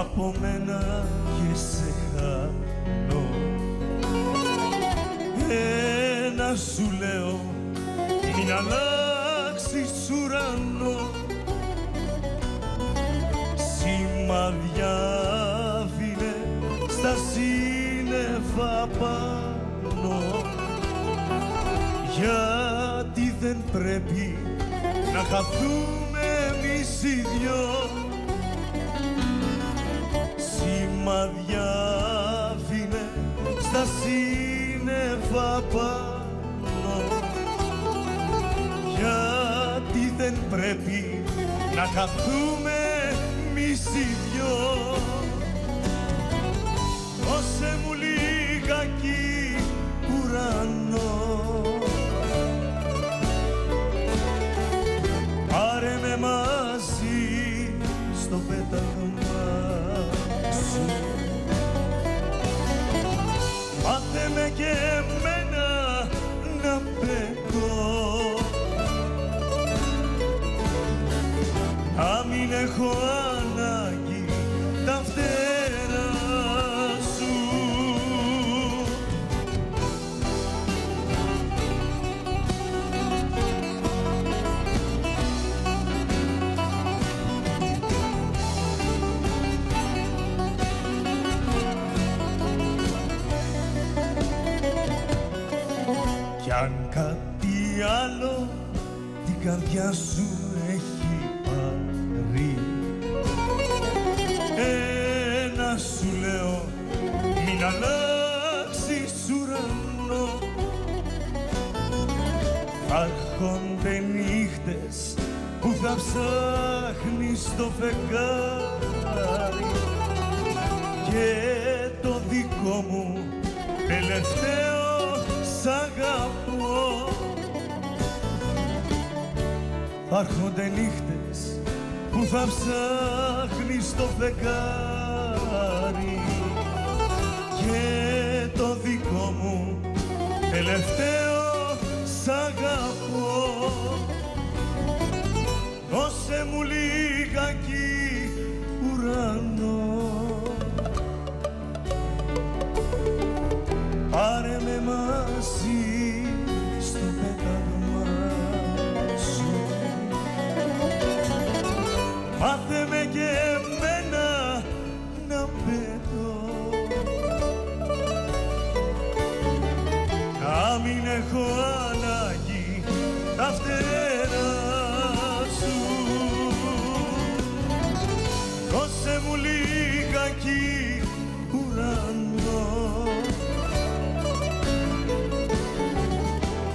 από μένα και σε χάνω. Ένα σου λέω, μην αλλάξεις ουρανό, σημαδιά φίλε στα σύννεφα πάνω, γιατί δεν πρέπει να χαθούμε εμείς οι δυο. Σημαδιά φίλε στα σύννεφα πάνω, γιατί δεν πρέπει να χαθούμε εμείς οι δυο. Δώσε μου λιγάκι ουρανό, πάρε με μαζί στο πέταγμα σου, μάθε με και εμένα να πετώ, να μην έχω ανάγκη τα φτερά σου. Κι αν κάτι άλλο την καρδιά σου έχει πάρει, ένα σου λέω, μην αλλάξεις ουρανό. Θα έρχονται νύχτες που θα ψάχνεις το φεγγάρι και το δικό μου τελευταίο σ' αγαπώ. Θα έρχονται νύχτες που θα ψάχνεις το φεγγάρι και το δικό μου τελευταίο σ' αγαπώ. Δώσε μου λιγάκι ουρανό, πάρε με μαζί στο πέταγμα σου, μάθε με και εμένα να πετώ, να μην έχω ανάγκη τα φτερά σου. Δώσε μου λιγάκι ουρανό,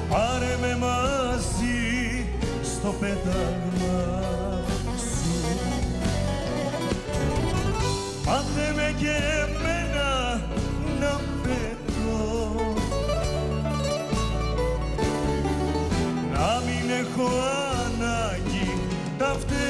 πάρε με μαζί στο πέταγμα σου, μάθε με και εμένα να πετώ, να μην έχω ανάγκη τα φτερά